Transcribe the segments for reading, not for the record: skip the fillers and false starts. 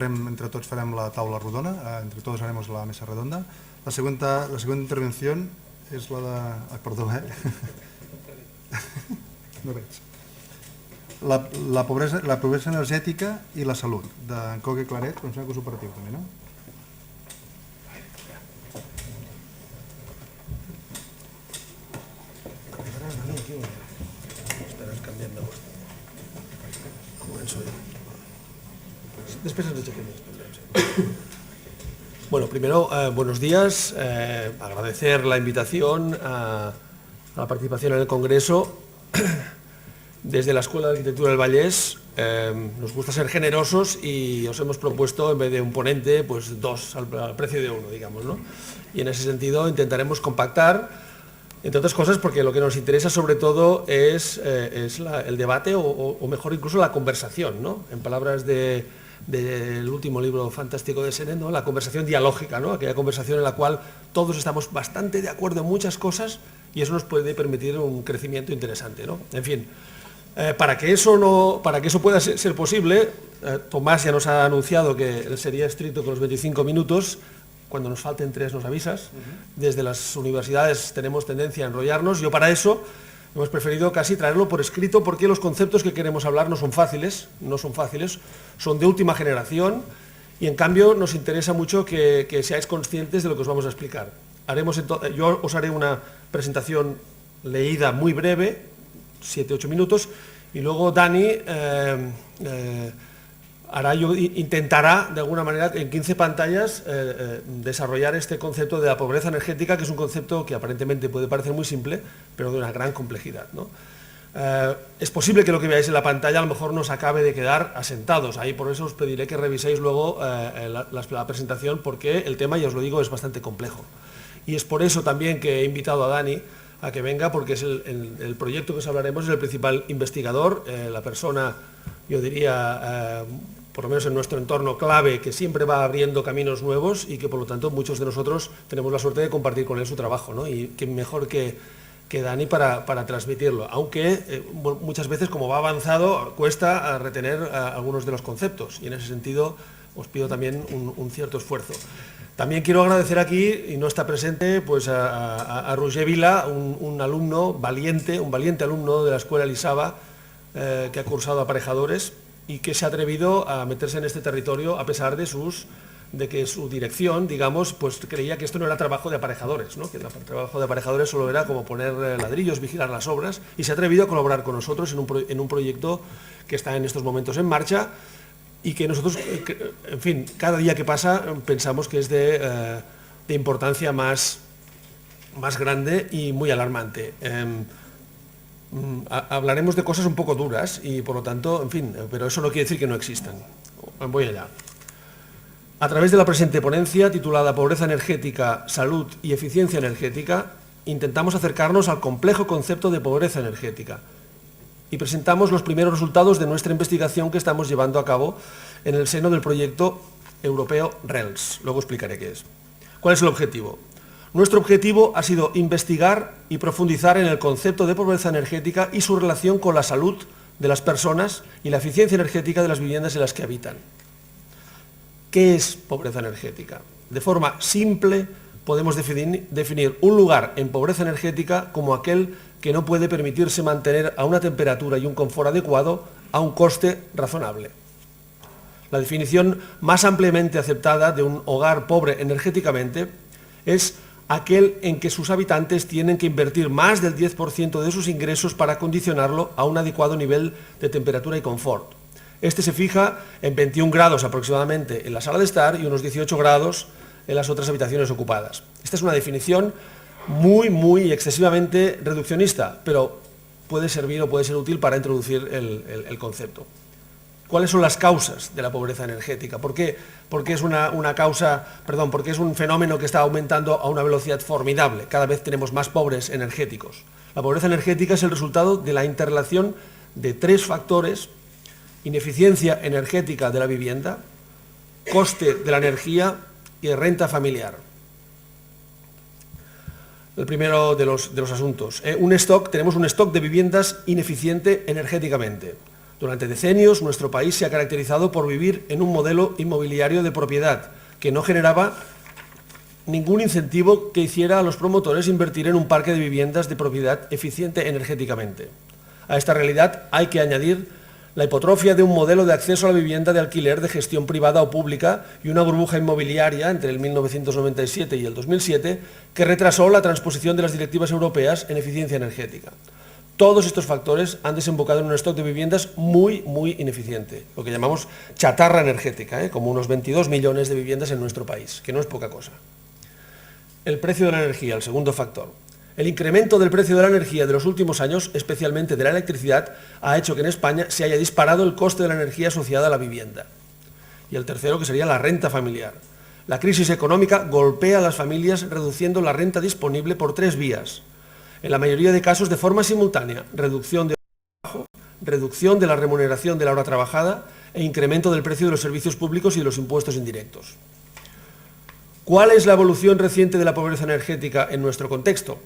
Entre todos farem la taula rodona, entre todos haremos la mesa redonda. La segunda intervención es la de... perdó, no veig. La pobresa energètica i la salut, d'en Coque Claret, Consell Cooperatiu també, no? Bueno, primero, buenos días. Agradecer la invitación a la participación en el Congreso. Desde la Escuela de Arquitectura del Vallès nos gusta ser generosos y os hemos propuesto, en vez de un ponente, pues dos al precio de uno, digamos, ¿no? Y en ese sentido intentaremos compactar, entre otras cosas, porque lo que nos interesa sobre todo es el debate o mejor incluso la conversación, ¿no? En palabras del último libro fantástico de Sennett, ¿no? La conversación dialógica, ¿no? Aquella conversación en la cual todos estamos bastante de acuerdo en muchas cosas y eso nos puede permitir un crecimiento interesante, ¿no? En fin, para que eso pueda ser posible, Tomás ya nos ha anunciado que él sería estricto con los 25 minutos, cuando nos falten 3 nos avisas. Desde las universidades tenemos tendencia a enrollarnos. Yo para eso hemos preferido casi traerlo por escrito porque los conceptos que queremos hablar no son fáciles, son de última generación y en cambio nos interesa mucho que seáis conscientes de lo que os vamos a explicar. Yo os haré una presentación leída muy breve, 7-8 minutos, y luego Dani intentará de alguna manera en 15 pantallas desarrollar este concepto de la pobreza energética, que es un concepto que aparentemente puede parecer muy simple, pero de una gran complejidad, ¿no? Es posible que lo que veáis en la pantalla a lo mejor nos acabe de quedar asentados, ahí por eso os pediré que reviséis luego la presentación, porque el tema, ya os lo digo, es bastante complejo. Y es por eso también que he invitado a Dani a que venga, porque es el proyecto que os hablaremos, es el principal investigador, la persona, yo diría, por lo menos en nuestro entorno clave, que siempre va abriendo caminos nuevos y que por lo tanto muchos de nosotros tenemos la suerte de compartir con él su trabajo, ¿no? Y que mejor que Dani para transmitirlo, aunque muchas veces, como va avanzado, cuesta retener algunos de los conceptos y en ese sentido os pido también un cierto esfuerzo. También quiero agradecer aquí, y no está presente, pues a Roger Vila, un valiente alumno de la Escuela Elisava, que ha cursado aparejadores y que se ha atrevido a meterse en este territorio a pesar de que su dirección, digamos, pues creía que esto no era trabajo de aparejadores, ¿no? Que el trabajo de aparejadores solo era como poner ladrillos, vigilar las obras, y se ha atrevido a colaborar con nosotros en un proyecto que está en estos momentos en marcha y que nosotros, en fin, cada día que pasa pensamos que es de importancia más grande y muy alarmante. Hablaremos de cosas un poco duras y por lo tanto, en fin, pero eso no quiere decir que no existan. Voy allá. A través de la presente ponencia, titulada Pobreza energética, salud y eficiencia energética, intentamos acercarnos al complejo concepto de pobreza energética y presentamos los primeros resultados de nuestra investigación que estamos llevando a cabo en el seno del proyecto europeo RELS. Luego explicaré qué es. ¿Cuál es el objetivo? Nuestro objetivo ha sido investigar y profundizar en el concepto de pobreza energética y su relación con la salud de las personas y la eficiencia energética de las viviendas en las que habitan. ¿Qué es pobreza energética? De forma simple podemos definir un lugar en pobreza energética como aquel que no puede permitirse mantener a una temperatura y un confort adecuado a un coste razonable. La definición más ampliamente aceptada de un hogar pobre energéticamente es aquel en que sus habitantes tienen que invertir más del 10% de sus ingresos para condicionarlo a un adecuado nivel de temperatura y confort. Este se fija en 21 grados aproximadamente en la sala de estar y unos 18 grados en las otras habitaciones ocupadas. Esta es una definición muy excesivamente reduccionista, pero puede servir o puede ser útil para introducir el concepto. ¿Cuáles son las causas de la pobreza energética? ¿Por qué es porque es un fenómeno que está aumentando a una velocidad formidable? Cada vez tenemos más pobres energéticos. La pobreza energética es el resultado de la interrelación de 3 factores: ineficiencia energética de la vivienda, coste de la energía y renta familiar. El primero de los asuntos. Tenemos un stock de viviendas ineficiente energéticamente. Durante decenios, nuestro país se ha caracterizado por vivir en un modelo inmobiliario de propiedad que no generaba ningún incentivo que hiciera a los promotores invertir en un parque de viviendas de propiedad eficiente energéticamente. A esta realidad hay que añadir la hipotrofia de un modelo de acceso a la vivienda de alquiler de gestión privada o pública y una burbuja inmobiliaria entre el 1997 y el 2007 que retrasó la transposición de las directivas europeas en eficiencia energética. Todos estos factores han desembocado en un stock de viviendas muy ineficiente, lo que llamamos chatarra energética, como unos 22 millones de viviendas en nuestro país, que no es poca cosa. El precio de la energía, el segundo factor. El incremento del precio de la energía de los últimos años, especialmente de la electricidad, ha hecho que en España se haya disparado el coste de la energía asociada a la vivienda. Y el tercero, que sería la renta familiar. La crisis económica golpea a las familias reduciendo la renta disponible por 3 vías. En la mayoría de casos de forma simultánea, reducción de trabajo, reducción de la remuneración de la hora trabajada e incremento del precio de los servicios públicos y de los impuestos indirectos. ¿Cuál es la evolución reciente de la pobreza energética en nuestro contexto?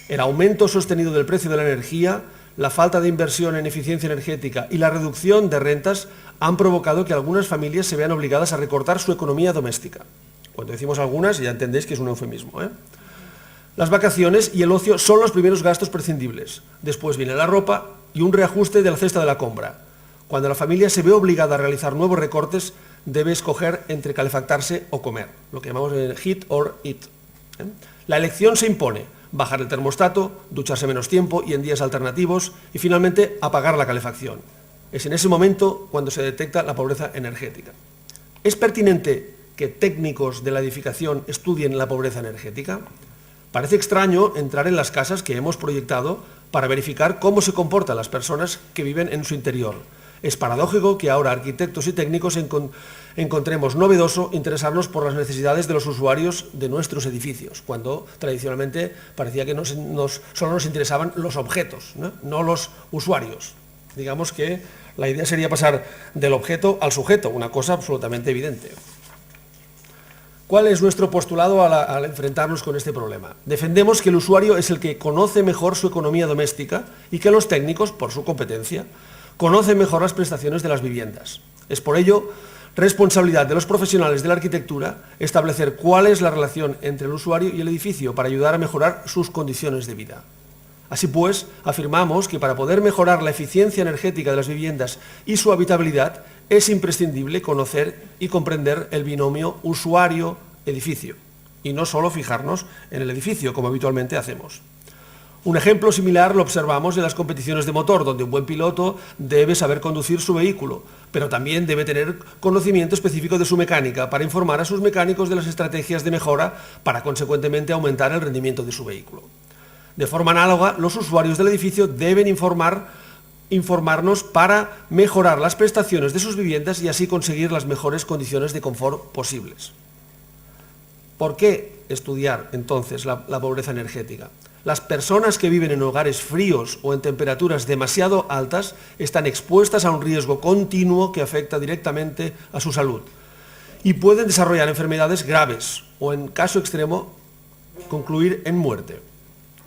El aumento sostenido del precio de la energía, la falta de inversión en eficiencia energética y la reducción de rentas han provocado que algunas familias se vean obligadas a recortar su economía doméstica. Cuando decimos algunas, ya entendéis que es un eufemismo, Las vacaciones y el ocio son los primeros gastos prescindibles. Después viene la ropa y un reajuste de la cesta de la compra. Cuando la familia se ve obligada a realizar nuevos recortes, debe escoger entre calefactarse o comer, lo que llamamos heat or eat. La elección se impone: bajar el termostato, ducharse menos tiempo y en días alternativos, y finalmente apagar la calefacción. Es en ese momento cuando se detecta la pobreza energética. ¿Es pertinente que técnicos de la edificación estudien la pobreza energética? Parece extraño entrar en las casas que hemos proyectado para verificar cómo se comportan las personas que viven en su interior. Es paradójico que ahora arquitectos y técnicos encontremos novedoso interesarnos por las necesidades de los usuarios de nuestros edificios, cuando tradicionalmente parecía que solo nos interesaban los objetos, no los usuarios. Digamos que la idea sería pasar del objeto al sujeto, una cosa absolutamente evidente. ¿Cuál es nuestro postulado al enfrentarnos con este problema? Defendemos que el usuario es el que conoce mejor su economía doméstica y que los técnicos, por su competencia, conocen mejor las prestaciones de las viviendas. Es por ello responsabilidad de los profesionales de la arquitectura establecer cuál es la relación entre el usuario y el edificio para ayudar a mejorar sus condiciones de vida. Así pues, afirmamos que para poder mejorar la eficiencia energética de las viviendas y su habitabilidad, es imprescindible conocer y comprender el binomio usuario-edificio, y no solo fijarnos en el edificio, como habitualmente hacemos. Un ejemplo similar lo observamos en las competiciones de motor, donde un buen piloto debe saber conducir su vehículo, pero también debe tener conocimiento específico de su mecánica para informar a sus mecánicos de las estrategias de mejora para, consecuentemente, aumentar el rendimiento de su vehículo. De forma análoga, los usuarios del edificio deben informarnos para mejorar las prestaciones de sus viviendas y así conseguir las mejores condiciones de confort posibles. ¿Por qué estudiar entonces la pobreza energética? Las personas que viven en hogares fríos o en temperaturas demasiado altas están expuestas a un riesgo continuo que afecta directamente a su salud y pueden desarrollar enfermedades graves o, en caso extremo, concluir en muerte.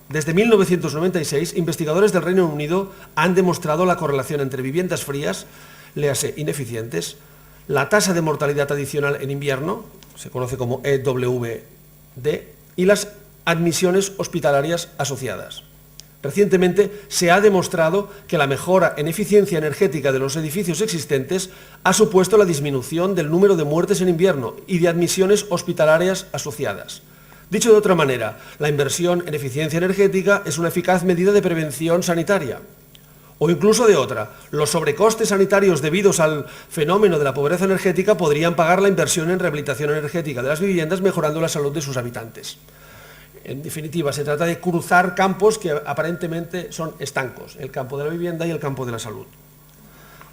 Desde 1996, investigadores del Reino Unido han demostrado la correlación entre viviendas frías, léase ineficientes, la tasa de mortalidad adicional en invierno, se conoce como EWD, y las admisiones hospitalarias asociadas. Recientemente se ha demostrado que la mejora en eficiencia energética de los edificios existentes ha supuesto la disminución del número de muertes en invierno y de admisiones hospitalarias asociadas. Dicho de otra manera, la inversión en eficiencia energética es una eficaz medida de prevención sanitaria. O incluso de otra, los sobrecostes sanitarios debidos al fenómeno de la pobreza energética podrían pagar la inversión en rehabilitación energética de las viviendas, mejorando la salud de sus habitantes. En definitiva, se trata de cruzar campos que aparentemente son estancos, el campo de la vivienda y el campo de la salud,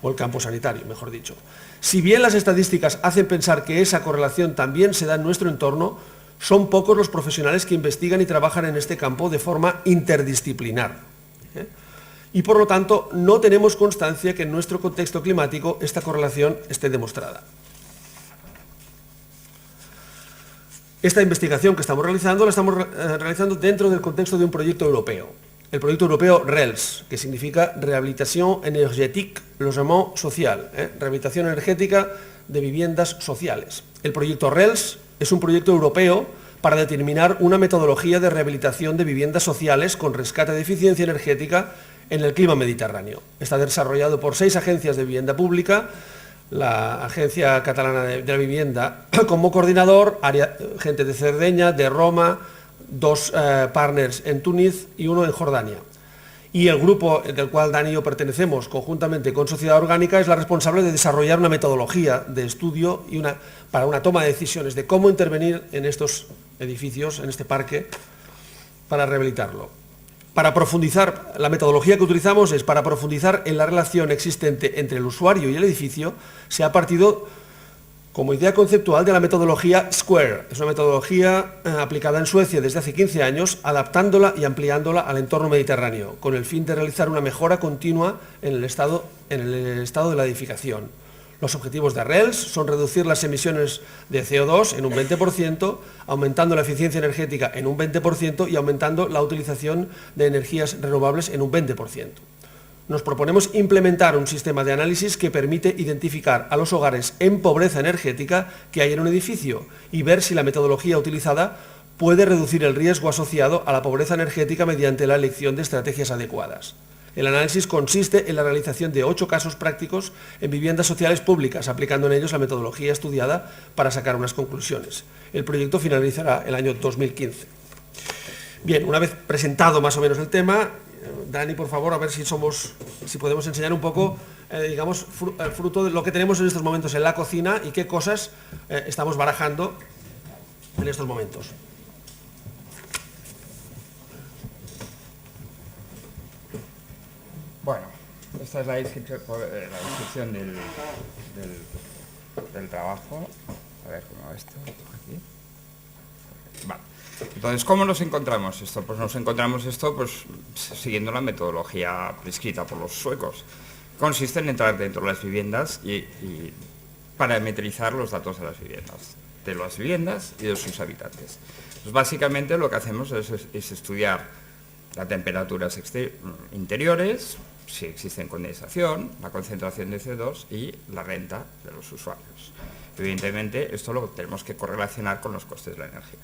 o el campo sanitario, mejor dicho. Si bien las estadísticas hacen pensar que esa correlación también se da en nuestro entorno, son pocos los profesionales que investigan y trabajan en este campo de forma interdisciplinar. Y por lo tanto, no tenemos constancia que en nuestro contexto climático esta correlación esté demostrada. Esta investigación que estamos realizando, la estamos realizando dentro del contexto de un proyecto europeo. el proyecto europeo RELS, que significa Rehabilitación Énergétique Logement Social, rehabilitación energética de viviendas sociales. El proyecto RELS es un proyecto europeo para determinar una metodología de rehabilitación de viviendas sociales con rescate de eficiencia energética en el clima mediterráneo. Está desarrollado por 6 agencias de vivienda pública, la Agencia Catalana de la Vivienda como coordinador, gente de Cerdeña, de Roma, 2 partners en Túnez y 1 en Jordania. Y el grupo del cual Dani y yo pertenecemos, conjuntamente con Sociedad Orgánica, es la responsable de desarrollar una metodología de estudio para una toma de decisiones de cómo intervenir en estos edificios, en este parque, para rehabilitarlo. Para profundizar, la metodología que utilizamos es para profundizar en la relación existente entre el usuario y el edificio. Se ha partido como idea conceptual de la metodología Square. Es una metodología aplicada en Suecia desde hace 15 años, adaptándola y ampliándola al entorno mediterráneo, con el fin de realizar una mejora continua en el estado de la edificación. Los objetivos de RELS son reducir las emisiones de CO2 en un 20%, aumentando la eficiencia energética en un 20% y aumentando la utilización de energías renovables en un 20%. Nos proponemos implementar un sistema de análisis que permite identificar a los hogares en pobreza energética que hay en un edificio y ver si la metodología utilizada puede reducir el riesgo asociado a la pobreza energética mediante la elección de estrategias adecuadas. El análisis consiste en la realización de 8 casos prácticos en viviendas sociales públicas, aplicando en ellos la metodología estudiada para sacar unas conclusiones. El proyecto finalizará el año 2015. Bien, una vez presentado más o menos el tema, Dani, por favor, a ver si podemos enseñar un poco, digamos, fruto de lo que tenemos en estos momentos en la cocina y qué cosas estamos barajando en estos momentos. Bueno, esta es la descripción del trabajo. A ver cómo va esto aquí. Vale. Entonces, ¿cómo nos encontramos esto? Pues nos encontramos esto siguiendo la metodología prescrita por los suecos. Consiste en entrar dentro de las viviendas y parametrizar los datos de las viviendas y de sus habitantes. Pues básicamente lo que hacemos es estudiar las temperaturas interiores, si existe condensación, la concentración de CO2 y la renta de los usuarios. Evidentemente, esto lo tenemos que correlacionar con los costes de la energía.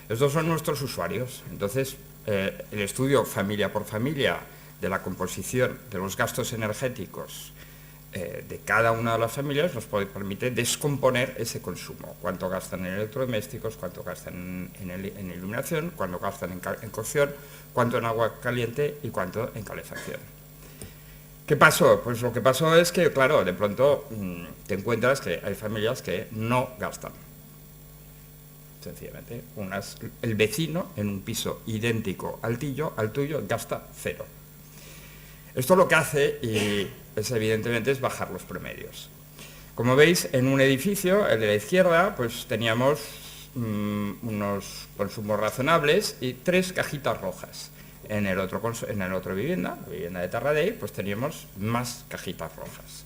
Estos son nuestros usuarios. Entonces, el estudio familia por familia de la composición de los gastos energéticos de cada una de las familias nos permite descomponer ese consumo. Cuánto gastan en electrodomésticos, cuánto gastan en iluminación, cuánto gastan en cocción, cuánto en agua caliente y cuánto en calefacción. ¿Qué pasó? Pues lo que pasó es que, claro, de pronto te encuentras que hay familias que no gastan. Sencillamente, el vecino en un piso idéntico al tuyo gasta 0. Esto lo que hace evidentemente es bajar los promedios. Como veis, en un edificio, el de la izquierda, pues teníamos unos consumos razonables y 3 cajitas rojas. En el otro vivienda, la vivienda de Tarradell, pues teníamos más cajitas rojas.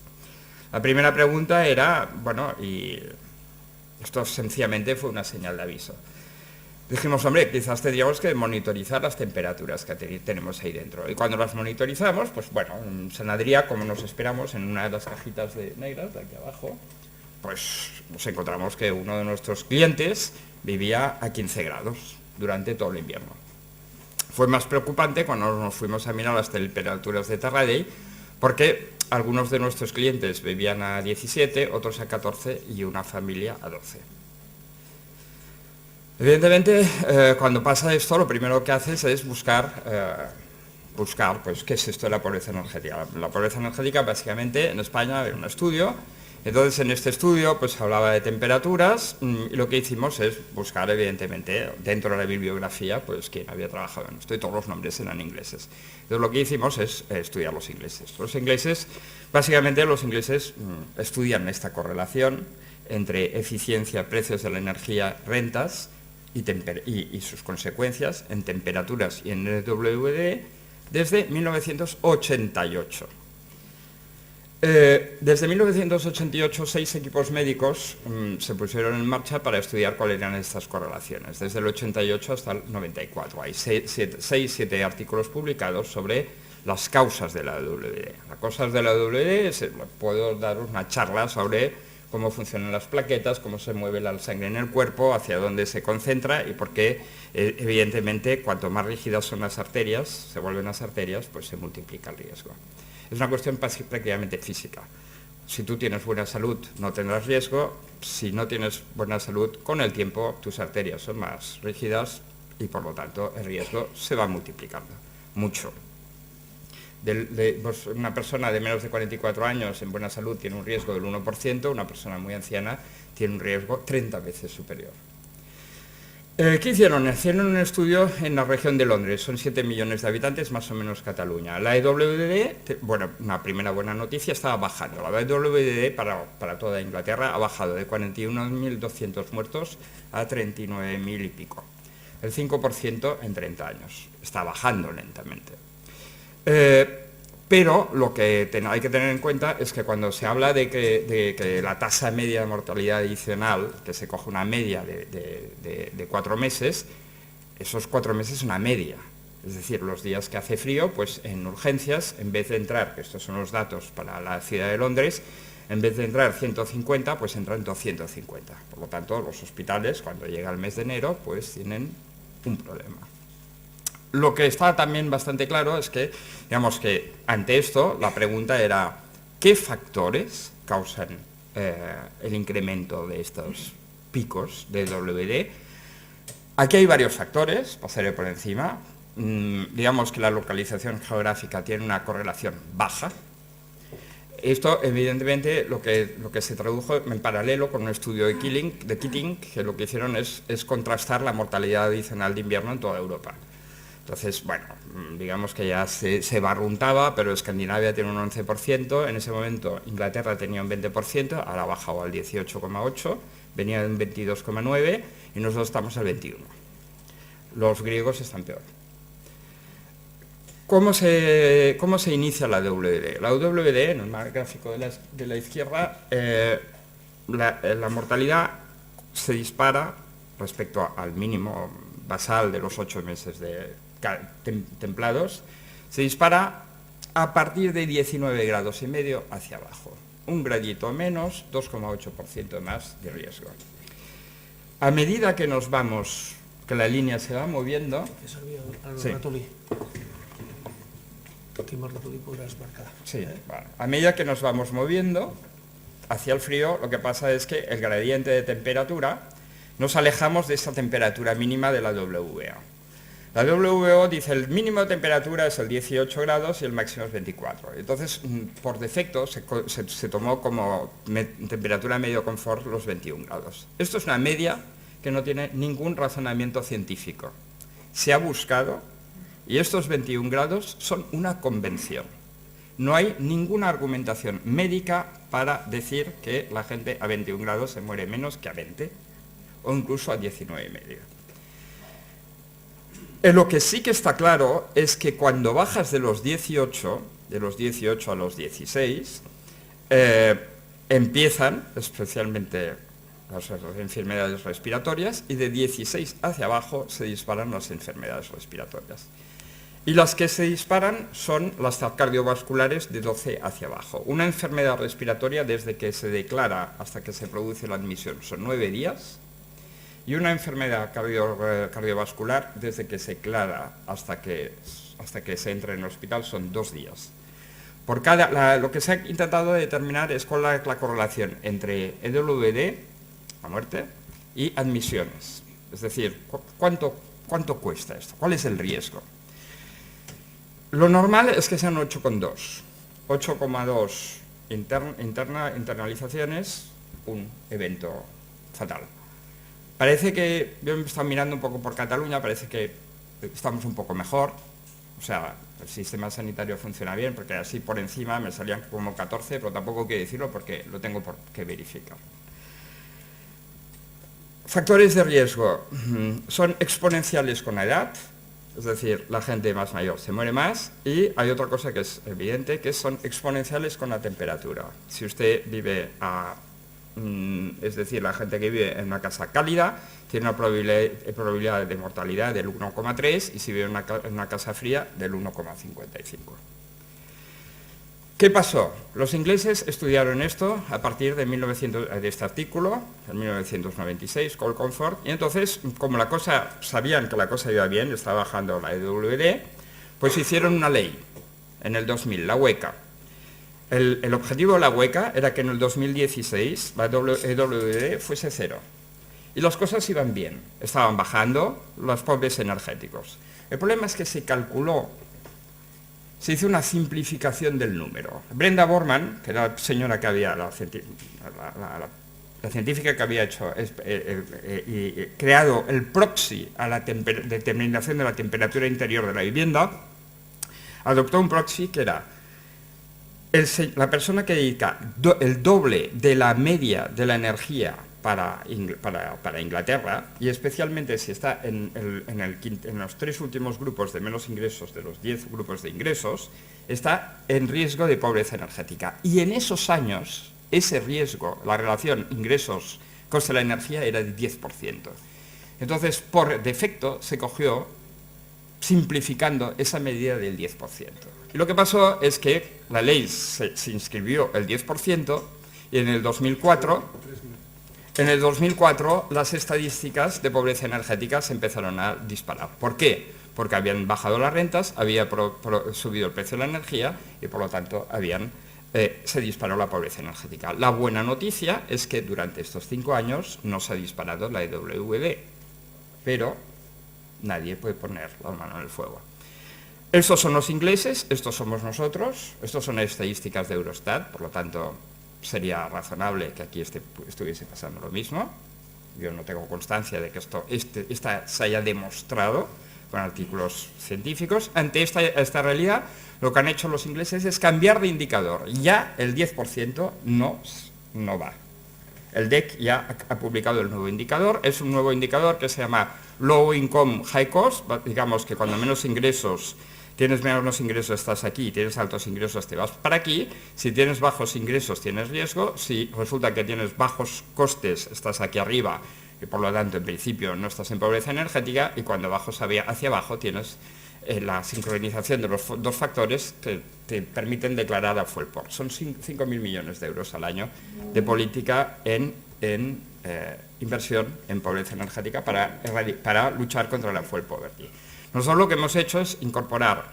La primera pregunta era, bueno, y esto sencillamente fue una señal de aviso. Dijimos, hombre, quizás tendríamos que monitorizar las temperaturas que tenemos ahí dentro. Y cuando las monitorizamos, pues bueno, en San Adrià, como nos esperamos, en una de las cajitas negras de aquí abajo, pues nos encontramos que uno de nuestros clientes vivía a 15 grados durante todo el invierno. Fue más preocupante cuando nos fuimos a mirar las temperaturas de Tarradell, porque algunos de nuestros clientes vivían a 17, otros a 14 y una familia a 12. Evidentemente, cuando pasa esto, lo primero que haces es buscar pues, qué es esto de la pobreza energética. La pobreza energética, básicamente, en España había un estudio. Entonces, en este estudio, pues hablaba de temperaturas y lo que hicimos es buscar, evidentemente, dentro de la bibliografía, pues quién había trabajado en esto y todos los nombres eran ingleses. Entonces, lo que hicimos es estudiar los ingleses. Básicamente, los ingleses estudian esta correlación entre eficiencia, precios de la energía, rentas y sus consecuencias en temperaturas y en NWD desde 1988. Desde 1988, 6 equipos médicos se pusieron en marcha para estudiar cuáles eran estas correlaciones. Desde el 88 hasta el 94. Hay 7 artículos publicados sobre las causas de la WD. Las causas de la WD, puedo daros una charla sobre cómo funcionan las plaquetas, cómo se mueve la sangre en el cuerpo, hacia dónde se concentra y por qué, evidentemente, cuanto más rígidas son las arterias, se vuelven las arterias, pues se multiplica el riesgo. Es una cuestión prácticamente física. Si tú tienes buena salud, no tendrás riesgo. Si no tienes buena salud, con el tiempo tus arterias son más rígidas y por lo tanto el riesgo se va multiplicando mucho. Pues una persona de menos de 44 años en buena salud tiene un riesgo del 1%, una persona muy anciana tiene un riesgo 30 veces superior. ¿Qué hicieron? Hicieron un estudio en la región de Londres, son 7 millones de habitantes, más o menos Cataluña. La EWD, bueno, una primera buena noticia, estaba bajando. La EWD para toda Inglaterra ha bajado de 41.200 muertos a 39.000 y pico. El 5% en 30 años. Está bajando lentamente. Pero lo que hay que tener en cuenta es que cuando se habla de que la tasa media de mortalidad adicional, que se coge una media de 4 meses, esos 4 meses es una media. Es decir, los días que hace frío, pues en urgencias, en vez de entrar, que estos son los datos para la ciudad de Londres, en vez de entrar 150, pues entran 250. Por lo tanto, los hospitales, cuando llega el mes de enero, pues tienen un problema. Lo que está también bastante claro es que, digamos que ante esto, la pregunta era, ¿qué factores causan el incremento de estos picos de WD? Aquí hay varios factores, pasaré por encima. Digamos que la localización geográfica tiene una correlación baja. Esto, evidentemente, lo que se tradujo en paralelo con un estudio de Keating, que lo que hicieron es contrastar la mortalidad adicional de invierno en toda Europa. Entonces, bueno, digamos que ya se barruntaba, pero Escandinavia tiene un 11%, en ese momento Inglaterra tenía un 20%, ahora ha bajado al 18,8%, venía de un 22,9% y nosotros estamos al 21%. Los griegos están peor. ¿Cómo se inicia la WD? La WD, en el gráfico de la izquierda, la mortalidad se dispara respecto al mínimo basal de los 8 meses templados, se dispara a partir de 19,5 grados hacia abajo. Un gradito menos, 2,8% más de riesgo. A medida que que la línea se va moviendo... Sí. Sí, vale. A medida que nos vamos moviendo hacia el frío, lo que pasa es que el gradiente de temperatura nos alejamos de esa temperatura mínima de la WO. La WO dice el mínimo de temperatura es el 18 grados y el máximo es 24. Entonces, por defecto, se tomó como temperatura medio confort los 21 grados. Esto es una media que no tiene ningún razonamiento científico. Se ha buscado y estos 21 grados son una convención. No hay ninguna argumentación médica para decir que la gente a 21 grados se muere menos que a 20 o incluso a 19,5. Lo que sí que está claro es que cuando bajas de los 18 a los 16, empiezan especialmente las enfermedades respiratorias y de 16 hacia abajo se disparan las enfermedades respiratorias. Y las que se disparan son las cardiovasculares de 12 hacia abajo. Una enfermedad respiratoria desde que se declara hasta que se produce la admisión son 9 días. Y una enfermedad cardiovascular, desde que se declara hasta que se entra en el hospital, son 2 días. Lo que se ha intentado determinar es cuál es la correlación entre EWD, la muerte, y admisiones. Es decir, ¿cuánto cuesta esto? ¿Cuál es el riesgo? Lo normal es que sean 8,2. 8,2 internalizaciones, un evento fatal. Parece que, yo me he estado mirando un poco por Cataluña, parece que estamos un poco mejor, o sea, el sistema sanitario funciona bien, porque así por encima me salían como 14, pero tampoco quiero decirlo porque lo tengo que verificar. Factores de riesgo son exponenciales con la edad. es decir, la gente más mayor se muere más, y hay otra cosa que es evidente, que son exponenciales con la temperatura. Si usted vive es decir, la gente que vive en una casa cálida tiene una probabilidad de mortalidad del 1,3 y si vive en una casa fría del 1,55. ¿Qué pasó? Los ingleses estudiaron esto a partir de este artículo, en 1996, Cold Comfort, y entonces, como sabían que la cosa iba bien, estaba bajando la EWD, pues hicieron una ley en el 2000, la WECA. El objetivo de la WECA era que en el 2016 la EWD fuese 0. Y las cosas iban bien, estaban bajando los pobres energéticos. El problema es que se hizo una simplificación del número. Brenda Borman, que era la señora que había, la científica que había hecho y creado el proxy a la determinación de la temperatura interior de la vivienda, adoptó un proxy que era la persona que dedica el doble de la media de la energía para Inglaterra, y especialmente si está en los 3 últimos grupos de menos ingresos de los 10 grupos de ingresos, está en riesgo de pobreza energética. Y en esos años, ese riesgo, la relación ingresos-coste de la energía era de 10%. Entonces, por defecto, se cogió simplificando esa medida del 10%. Y lo que pasó es que la ley se inscribió el 10% y en el 2004 las estadísticas de pobreza energética se empezaron a disparar. ¿Por qué? Porque habían bajado las rentas, había subido el precio de la energía y por lo tanto se disparó la pobreza energética. La buena noticia es que durante estos 5 años no se ha disparado la EWD, pero nadie puede poner la mano en el fuego. Estos son los ingleses, estos somos nosotros, estos son estadísticas de Eurostat, por lo tanto sería razonable que aquí estuviese pasando lo mismo. Yo no tengo constancia de que esto se haya demostrado con artículos científicos. Ante esta realidad, lo que han hecho los ingleses es cambiar de indicador. Ya el 10% no va. El DEC ya ha publicado el nuevo indicador. Es un nuevo indicador que se llama Low Income High Cost. Digamos que cuando tienes menos ingresos estás aquí, tienes altos ingresos te vas para aquí, si tienes bajos ingresos tienes riesgo, si resulta que tienes bajos costes estás aquí arriba y por lo tanto en principio no estás en pobreza energética, y cuando bajas hacia abajo tienes la sincronización de los 2 factores que te permiten declarar a full port. Son 5.000 millones de euros al año de política en inversión en pobreza energética para luchar contra la full poverty. Nosotros lo que hemos hecho es intentar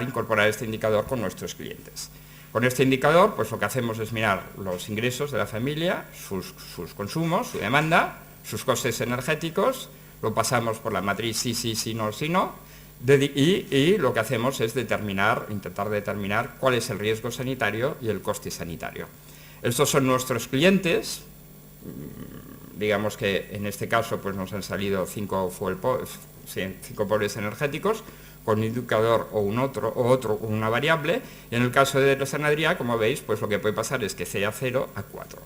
incorporar este indicador con nuestros clientes. Con este indicador, pues lo que hacemos es mirar los ingresos de la familia, sus consumos, su demanda, sus costes energéticos, lo pasamos por la matriz sí, no, y lo que hacemos es intentar determinar cuál es el riesgo sanitario y el coste sanitario. Estos son nuestros clientes. Digamos que en este caso pues nos han salido 5 pobres energéticos con un indicador o una variable, y en el caso de San Adrià, como veis, pues lo que puede pasar es que sea 0 a 4.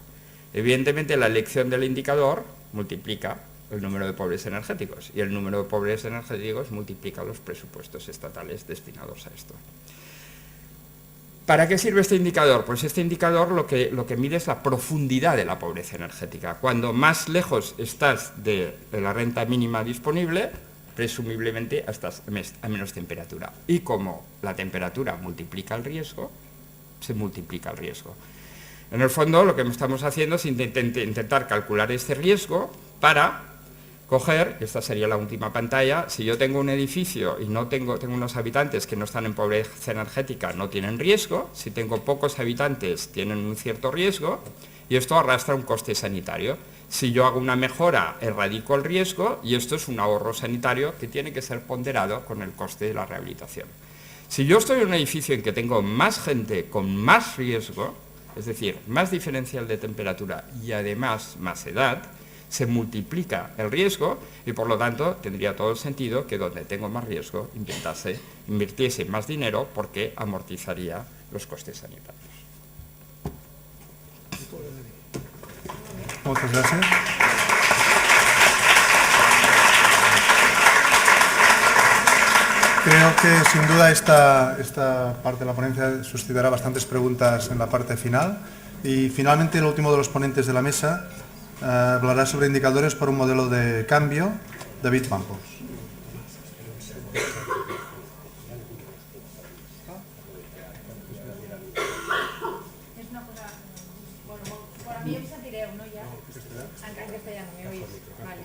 Evidentemente la elección del indicador multiplica el número de pobres energéticos, y el número de pobres energéticos multiplica los presupuestos estatales destinados a esto. ¿Para qué sirve este indicador? Pues este indicador lo que mide es la profundidad de la pobreza energética. Cuando más lejos estás de la renta mínima disponible, presumiblemente estás a menos temperatura. Y como la temperatura multiplica el riesgo, se multiplica el riesgo. En el fondo lo que estamos haciendo es intentar calcular este riesgo para coger, esta sería la última pantalla, si yo tengo un edificio y tengo unos habitantes que no están en pobreza energética, no tienen riesgo, si tengo pocos habitantes tienen un cierto riesgo, y esto arrastra un coste sanitario. Si yo hago una mejora, erradico el riesgo, y esto es un ahorro sanitario que tiene que ser ponderado con el coste de la rehabilitación. Si yo estoy en un edificio en que tengo más gente con más riesgo, es decir, más diferencial de temperatura y además más edad, se multiplica el riesgo, y por lo tanto tendría todo el sentido que donde tengo más riesgo invirtiese más dinero, porque amortizaría los costes sanitarios. Moltes gràcies. Creo que sin duda esta parte de la ponencia suscitará bastantes preguntas en la parte final. Y finalmente el último de los ponentes de la mesa hablará sobre indicadores para un modelo de cambio, David Campos. És una cosa... Bueno, a mi em sentireu, no, ja? En castellano, ¿me oís? Vale.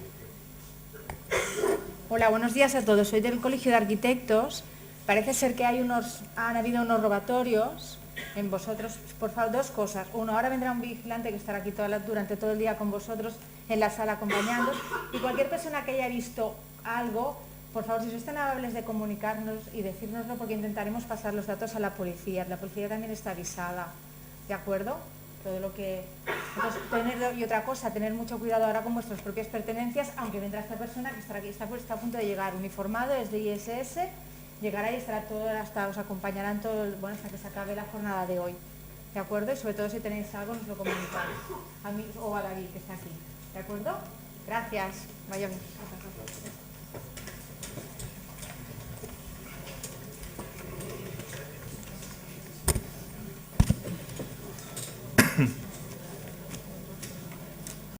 Hola, buenos días a todos. Soy del Colegio de Arquitectos. Parece ser que han habido unos robatorios en vosotros. Por favor, dos cosas. Uno, ahora vendrá un vigilante que estará aquí durante todo el día con vosotros en la sala acompañando. Y cualquier persona que haya visto algo, por favor, si sois tan amables de comunicarnos y decírnoslo, porque intentaremos pasar los datos a la policía. La policía también está avisada, ¿de acuerdo? Todo lo que... Entonces, y otra cosa, tener mucho cuidado ahora con vuestras propias pertenencias, aunque vendrá esta persona que estará aquí, está a punto de llegar, uniformado, es de ISS, llegará y estará todo, os acompañarán todo, hasta que se acabe la jornada de hoy, ¿de acuerdo? Y sobre todo si tenéis algo, nos lo comunicáis, a mí o a David, que está aquí, ¿de acuerdo? Gracias, vaya bien.